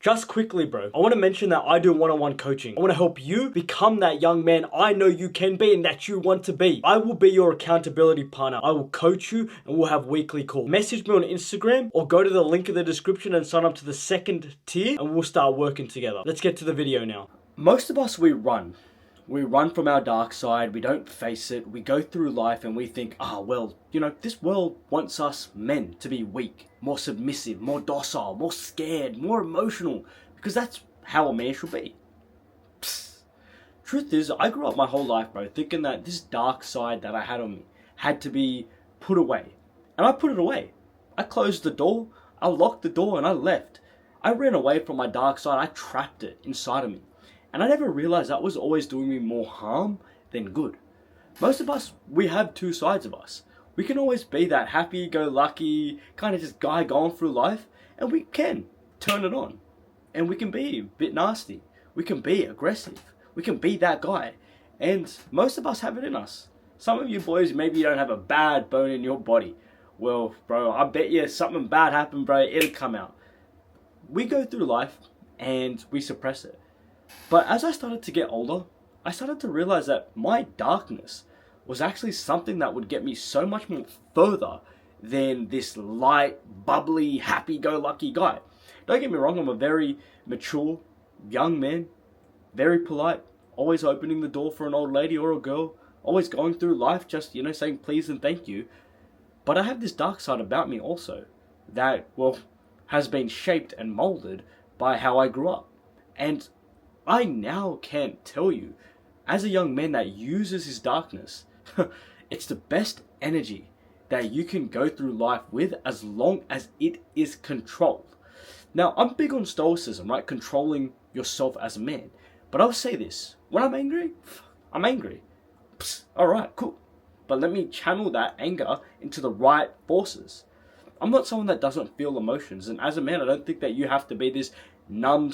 Just quickly, bro, I want to mention that I do one-on-one coaching. I want to help you become that young man I know you can be and that you want to be. I will be your accountability partner. I will coach you and we'll have weekly calls. Message me on Instagram or go to the link in the description and sign up to the second tier and we'll start working together. Let's get to the video now. Most of us, we run. We run from our dark side, we don't face it, we go through life and we think, well, this world wants us men to be weak, more submissive, more docile, more scared, more emotional, because that's how a man should be. Psst. Truth is, I grew up my whole life, bro, thinking that this dark side that I had on me had to be put away. And I put it away. I closed the door, I locked the door and I left. I ran away from my dark side, I trapped it inside of me. And I never realized that was always doing me more harm than good. Most of us, we have two sides of us. We can always be that happy-go-lucky kind of just guy going through life, and we can turn it on. And we can be a bit nasty. We can be aggressive. We can be that guy. And most of us have it in us. Some of you boys, maybe you don't have a bad bone in your body. Well, bro, I bet you something bad happened, bro, it'll come out. We go through life and we suppress it. But as I started to get older, I started to realize that my darkness was actually something that would get me so much more further than this light, bubbly, happy-go-lucky guy. Don't get me wrong, I'm a very mature, young man, very polite, always opening the door for an old lady or a girl, always going through life just, saying please and thank you. But I have this dark side about me also that, has been shaped and molded by how I grew up. And I now can tell you, as a young man that uses his darkness, it's the best energy that you can go through life with as long as it is controlled. Now, I'm big on stoicism, right? Controlling yourself as a man. But I'll say this, when I'm angry, I'm angry. Alright, cool. But let me channel that anger into the right forces. I'm not someone that doesn't feel emotions. And as a man, I don't think that you have to be this numb,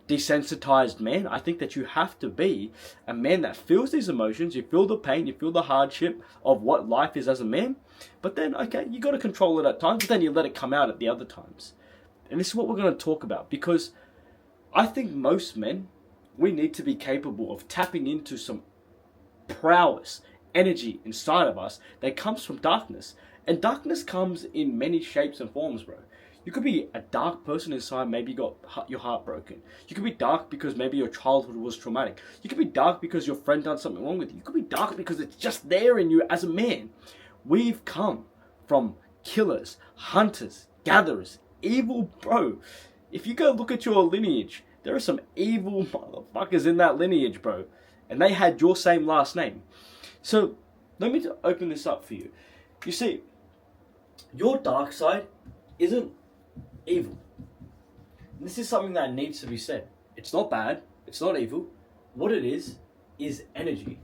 desensitized man. I think that you have to be a man that feels these emotions. You feel the pain, you feel the hardship of what life is as a man. But then, okay, you got to control it at times, but then you let it come out at the other times. And this is what we're going to talk about, because I think most men, we need to be capable of tapping into some prowess, energy inside of us that comes from darkness. And darkness comes in many shapes and forms, bro. You could be a dark person inside, maybe you got your heart broken. You could be dark because maybe your childhood was traumatic. You could be dark because your friend done something wrong with you. You could be dark because it's just there in you as a man. We've come from killers, hunters, gatherers, evil, bro. If you go look at your lineage, there are some evil motherfuckers in that lineage, bro. And they had your same last name. So, let me open this up for you. You see, your dark side isn't evil. And this is something that needs to be said. It's not bad. It's not evil. What it is energy.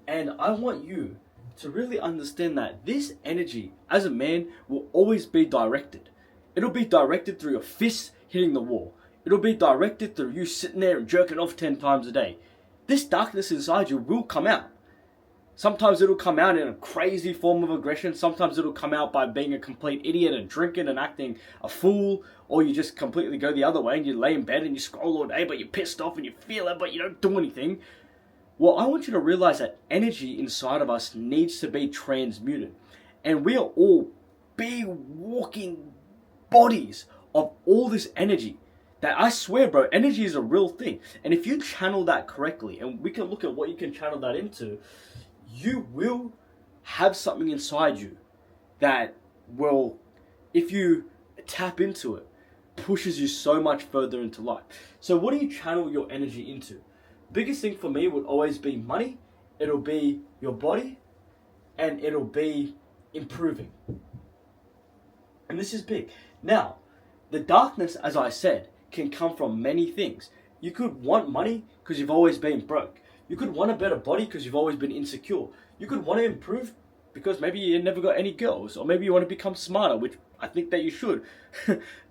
And I want you to really understand that this energy, as a man, will always be directed. It'll be directed through your fists hitting the wall. It'll be directed through you sitting there and jerking off 10 times a day. This darkness inside you will come out. Sometimes it'll come out in a crazy form of aggression. Sometimes it'll come out by being a complete idiot and drinking and acting a fool. Or you just completely go the other way and you lay in bed and you scroll all day, but you're pissed off and you feel it, but you don't do anything. Well, I want you to realize that energy inside of us needs to be transmuted. And we are all big walking bodies of all this energy. That I swear, bro, energy is a real thing. And if you channel that correctly, and we can look at what you can channel that into, you will have something inside you that will, if you tap into it, pushes you so much further into life. So what do you channel your energy into? Biggest thing for me would always be money, it'll be your body, and it'll be improving. And this is big. Now, the darkness, as I said, can come from many things. You could want money because you've always been broke. You could want a better body because you've always been insecure. You could want to improve because maybe you never got any girls, or maybe you want to become smarter, which I think that you should.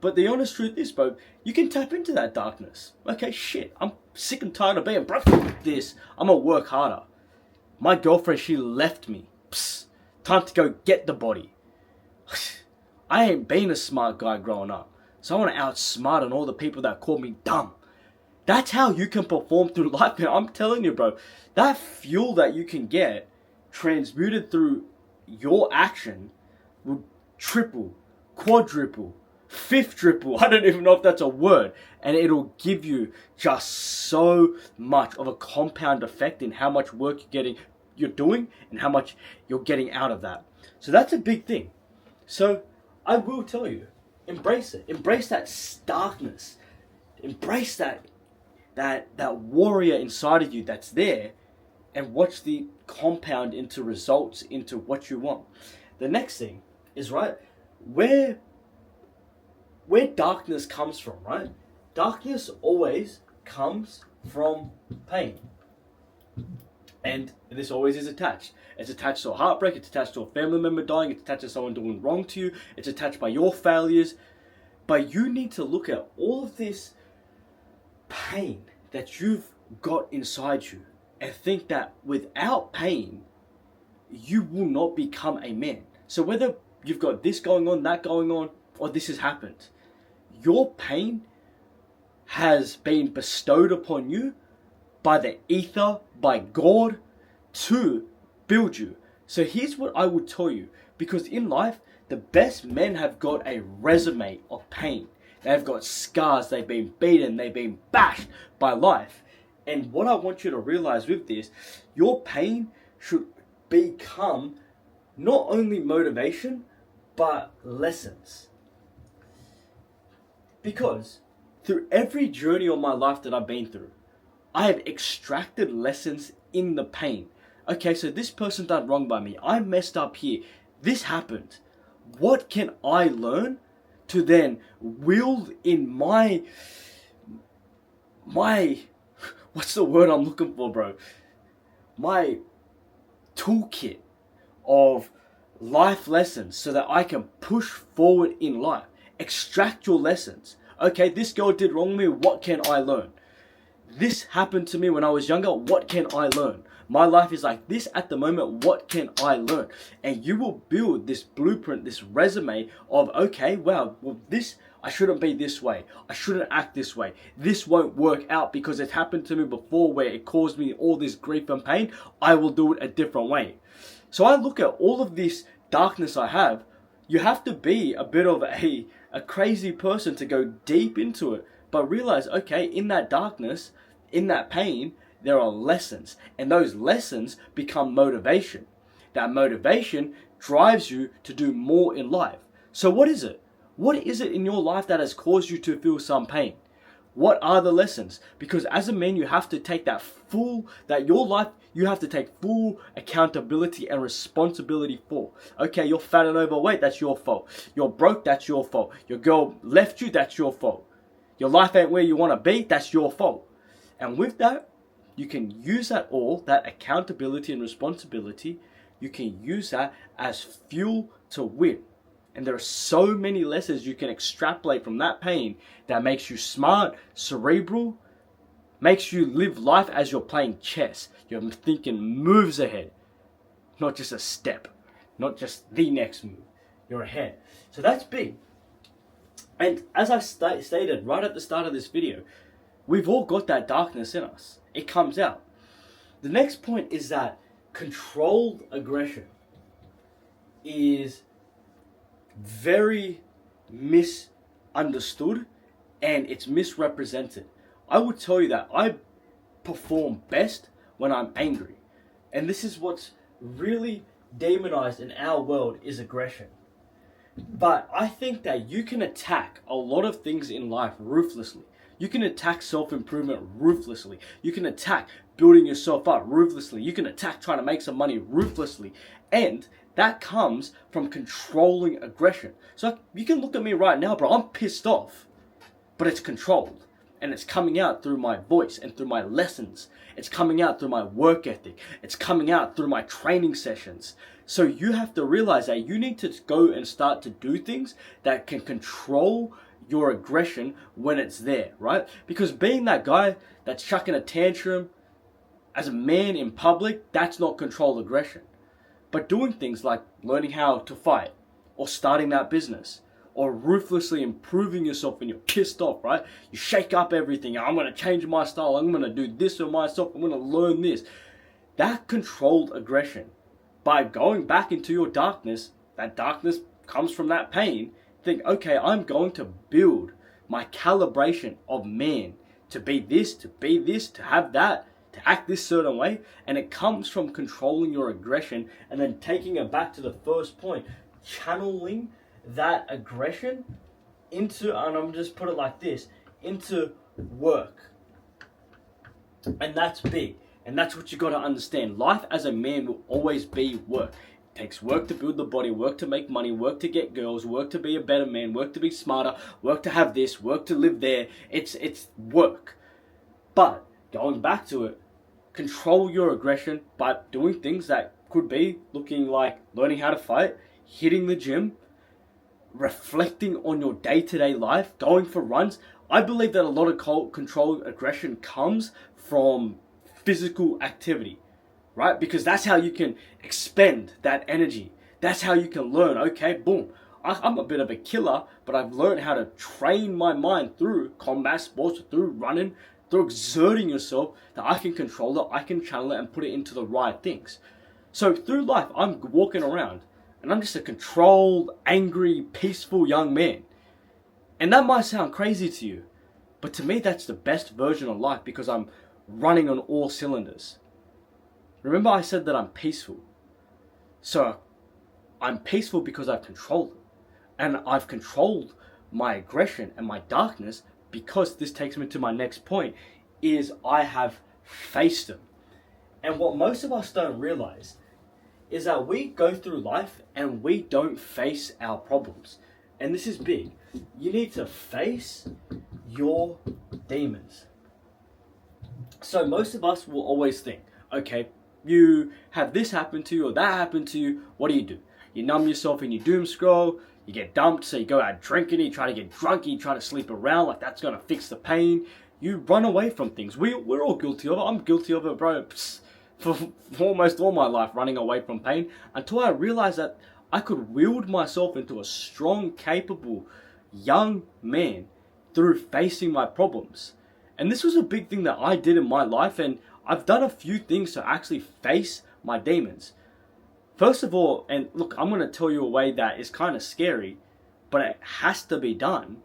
But the honest truth is, bro, you can tap into that darkness. Okay, shit, I'm sick and tired of being broke like this. I'm gonna work harder. My girlfriend, she left me. Psst, time to go get the body. I ain't been a smart guy growing up. So I want to outsmart on all the people that call me dumb. That's how you can perform through life, man. I'm telling you, bro. That fuel that you can get transmuted through your action will triple, quadruple, fifth triple. I don't even know if that's a word. And it'll give you just so much of a compound effect in how much work you're doing and how much you're getting out of that. So that's a big thing. So I will tell you, embrace it. Embrace that starkness. Embrace that warrior inside of you that's there, and watch the compound into results, into what you want. The next thing is, right, where darkness comes from, right? Darkness always comes from pain. And this always is attached. It's attached to a heartbreak, it's attached to a family member dying, it's attached to someone doing wrong to you, it's attached by your failures. But you need to look at all of this pain that you've got inside you and think that without pain, you will not become a man. So whether you've got this going on, that going on, or this has happened, your pain has been bestowed upon you by the ether, by God, to build you. So here's what I would tell you, because in life, the best men have got a resume of pain. They've got scars, they've been beaten, they've been bashed by life. And what I want you to realize with this, your pain should become not only motivation, but lessons. Because through every journey of my life that I've been through, I have extracted lessons in the pain. Okay, so this person done wrong by me. I messed up here. This happened. What can I learn to then wield in my what's the word I'm looking for, bro? My toolkit of life lessons so that I can push forward in life. Extract your lessons. Okay, this girl did wrong to me. What can I learn? This happened to me when I was younger. What can I learn? My life is like this at the moment. What can I learn? And you will build this blueprint, this resume of, okay, wow, well, this, I shouldn't be this way. I shouldn't act this way. This won't work out because it happened to me before where it caused me all this grief and pain. I will do it a different way. So I look at all of this darkness I have. You have to be a bit of a crazy person to go deep into it, but realize, okay, in that darkness, in that pain, there are lessons, and those lessons become motivation. That motivation drives you to do more in life. So what is it? What is it in your life that has caused you to feel some pain? What are the lessons? Because as a man, you have to take your life, you have to take full accountability and responsibility for. Okay, you're fat and overweight, that's your fault. You're broke, that's your fault. Your girl left you, that's your fault. Your life ain't where you want to be, that's your fault. And with that, you can use that accountability and responsibility, you can use that as fuel to win. And there are so many lessons you can extrapolate from that pain that makes you smart, cerebral, makes you live life as you're playing chess. You're thinking moves ahead, not just a step, not just the next move. You're ahead. So that's big. And as I stated right at the start of this video, we've all got that darkness in us. It comes out. The next point is that controlled aggression is very misunderstood and it's misrepresented. I would tell you that I perform best when I'm angry. And this is what's really demonized in our world is aggression. But I think that you can attack a lot of things in life ruthlessly. You can attack self-improvement ruthlessly. You can attack building yourself up ruthlessly. You can attack trying to make some money ruthlessly. And that comes from controlling aggression. So you can look at me right now, bro. I'm pissed off. But it's controlled. And it's coming out through my voice and through my lessons. It's coming out through my work ethic. It's coming out through my training sessions. So you have to realize that you need to go and start to do things that can control your aggression when it's there, right? Because being that guy that's chucking a tantrum as a man in public, that's not controlled aggression. But doing things like learning how to fight, or starting that business, or ruthlessly improving yourself and you're pissed off, right? You shake up everything. I'm going to change my style. I'm going to do this for myself. I'm going to learn this. That controlled aggression. By going back into your darkness, that darkness comes from that pain. Think, okay, I'm going to build my calibration of man to be this, to have that, to act this certain way. And it comes from controlling your aggression and then taking it back to the first point, channeling that aggression into, and I'm just put it like this, into work. And that's big. And that's what you got to understand. Life as a man will always be work. It takes work to build the body, work to make money, work to get girls, work to be a better man, work to be smarter, work to have this, work to live there. It's work. But going back to it, control your aggression by doing things that could be looking like learning how to fight, hitting the gym, reflecting on your day-to-day life, going for runs. I believe that a lot of controlled aggression comes from physical activity, right? Because that's how you can expend that energy. That's how you can learn, okay, boom, I'm a bit of a killer, but I've learned how to train my mind through combat sports, through running, through exerting yourself, that I can control it, I can channel it and put it into the right things. So through life, I'm walking around and I'm just a controlled, angry, peaceful young man. And that might sound crazy to you, but to me, that's the best version of life because I'm running on all cylinders. Remember I said that I'm peaceful. So I'm peaceful because I've controlled it. And I've controlled my aggression and my darkness because this takes me to my next point, is I have faced them. And what most of us don't realize is that we go through life and we don't face our problems. And this is big. You need to face your demons. So most of us will always think, okay, you have this happen to you or that happen to you, what do? You numb yourself and you doom scroll, you get dumped, so you go out drinking, you try to get drunk, you try to sleep around like that's going to fix the pain. You run away from things. We're all guilty of it. I'm guilty of it, bro. For almost all my life, running away from pain, until I realized that I could wield myself into a strong, capable, young man through facing my problems. And this was a big thing that I did in my life, and I've done a few things to actually face my demons. First of all, and look, I'm going to tell you a way that is kind of scary, but it has to be done,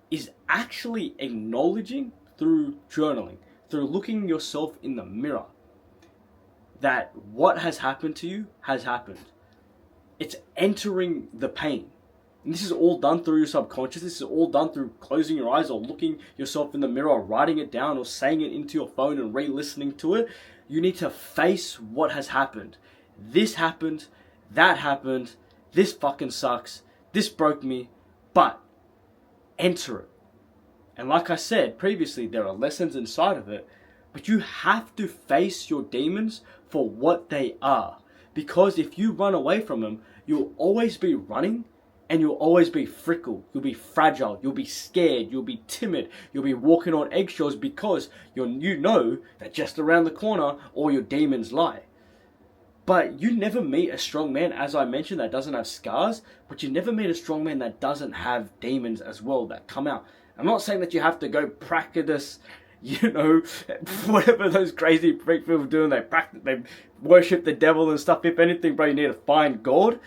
is actually acknowledging through journaling, through looking yourself in the mirror, that what has happened to you has happened. It's entering the pain. And this is all done through your subconscious. This is all done through closing your eyes or looking yourself in the mirror or writing it down or saying it into your phone and re-listening to it. You need to face what has happened. This happened, that happened, this fucking sucks, this broke me, but enter it. And like I said previously, there are lessons inside of it, but you have to face your demons for what they are. Because if you run away from them, you'll always be running and you'll always be fickle, you'll be fragile, you'll be scared, you'll be timid, you'll be walking on eggshells because you know that just around the corner all your demons lie. But you never meet a strong man, as I mentioned, that doesn't have scars, but you never meet a strong man that doesn't have demons as well that come out. I'm not saying that you have to go practice, whatever those crazy freak people do, and they worship the devil and stuff. If anything, bro, you need to find God.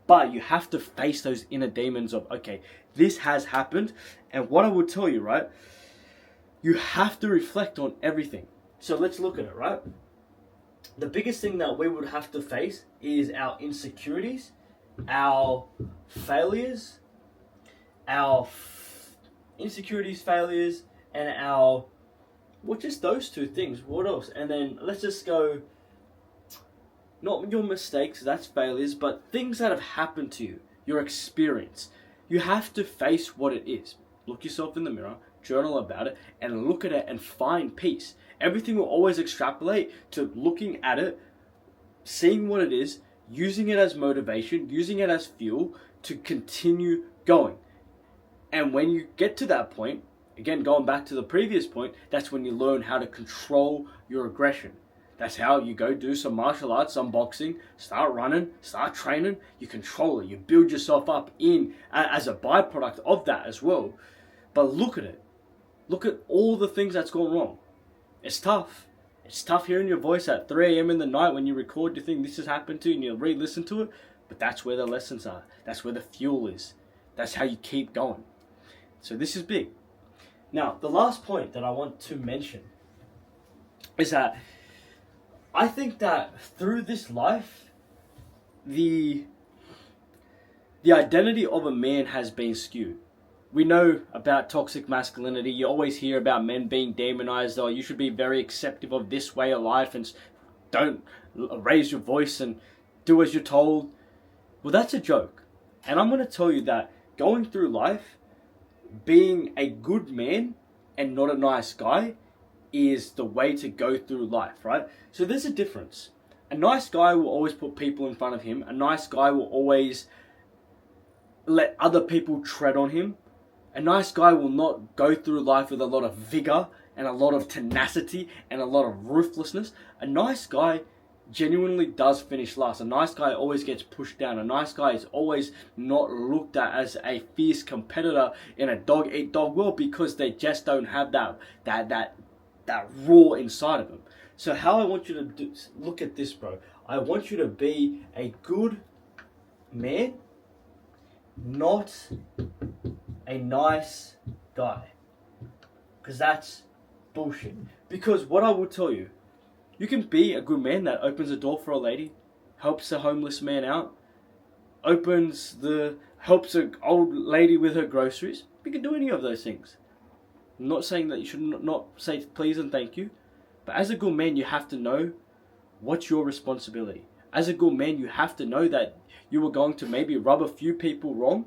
But you have to face those inner demons of, okay, this has happened. And what I would tell you, right, you have to reflect on everything. So let's look at it, right? The biggest thing that we would have to face is our insecurities, our failures, failures, and our, well, just those two things. What else? And then let's just go, not your mistakes, that's failures, but things that have happened to you, your experience. You have to face what it is. Look yourself in the mirror, journal about it, and look at it and find peace. Everything will always extrapolate to looking at it, seeing what it is, using it as motivation, using it as fuel to continue going. And when you get to that point, again, going back to the previous point, that's when you learn how to control your aggression. That's how you go do some martial arts, some boxing, start running, start training, you control it, you build yourself up in as a byproduct of that as well. But look at it. Look at all the things that's gone wrong. It's tough. It's tough hearing your voice at 3 a.m. in the night when you record your thing this has happened to you and you re-listen to it. But that's where the lessons are. That's where the fuel is. That's how you keep going. So this is big. Now, the last point that I want to mention is that I think that through this life, the identity of a man has been skewed. We know about toxic masculinity. You always hear about men being demonized. Oh, you should be very acceptive of this way of life and don't raise your voice and do as you're told. Well, that's a joke. And I'm going to tell you that going through life, being a good man and not a nice guy is the way to go through life, right? So there's a difference. A nice guy will always put people in front of him. A nice guy will always let other people tread on him. A nice guy will not go through life with a lot of vigor and a lot of tenacity and a lot of ruthlessness. A nice guy genuinely does finish last. A nice guy always gets pushed down. A nice guy is always not looked at as a fierce competitor in a dog-eat-dog world because they just don't have that raw inside of them. So how I want you to look at this, bro. I want you to be a good man, not a nice guy. Because that's bullshit. Because what I will tell you, you can be a good man that opens a door for a lady, helps a homeless man out, helps an old lady with her groceries. You can do any of those things. I'm not saying that you should not say please and thank you, but as a good man, you have to know what's your responsibility. As a good man, you have to know that you are going to maybe rub a few people wrong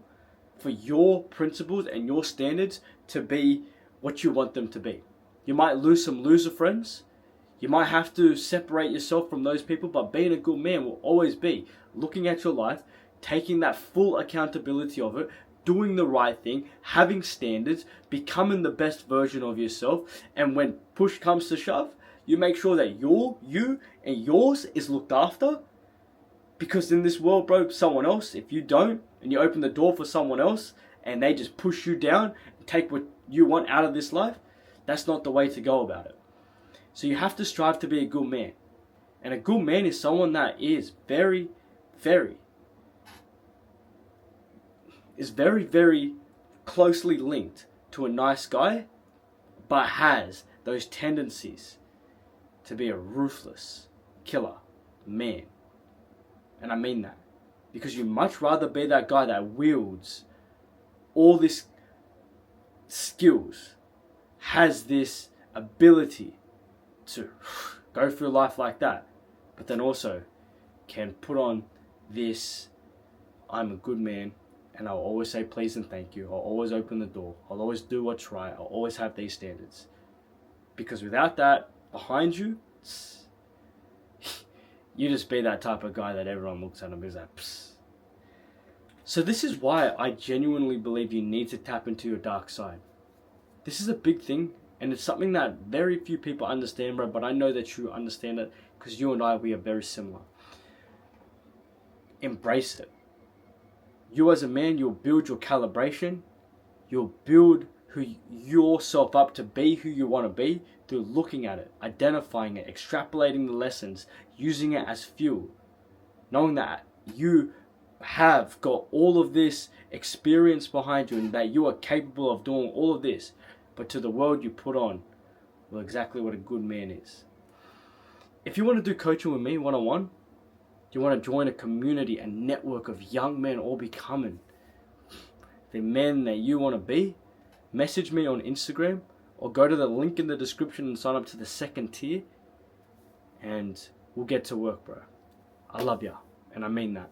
for your principles and your standards to be what you want them to be. You might lose some loser friends. You might have to separate yourself from those people, but being a good man will always be looking at your life, taking that full accountability of it, doing the right thing, having standards, becoming the best version of yourself, and when push comes to shove, you make sure that you and yours is looked after. Because in this world, bro, someone else, if you don't, and you open the door for someone else, and they just push you down, and take what you want out of this life, that's not the way to go about it. So you have to strive to be a good man. And a good man is someone that is very, very closely linked to a nice guy, but has those tendencies to be a ruthless killer man. And I mean that. Because you'd much rather be that guy that wields all this skills, has this ability to go through life like that, but then also can put on this, I'm a good man, and I'll always say please and thank you. I'll always open the door. I'll always do what's right. I'll always have these standards. Because without that behind you, you just be that type of guy that everyone looks at and is like, psst. So this is why I genuinely believe you need to tap into your dark side. This is a big thing, and it's something that very few people understand, bro, but I know that you understand it because you and I, we are very similar. Embrace it. You as a man, you'll build your calibration. You'll build yourself up to be who you want to be through looking at it, identifying it, extrapolating the lessons, using it as fuel. Knowing that you have got all of this experience behind you and that you are capable of doing all of this. But to the world you put on, well, exactly what a good man is. If you want to do coaching with me one-on-one, you want to join a community, a network of young men all becoming the men that you want to be, message me on Instagram or go to the link in the description and sign up to the second tier and we'll get to work, bro. I love ya, and I mean that.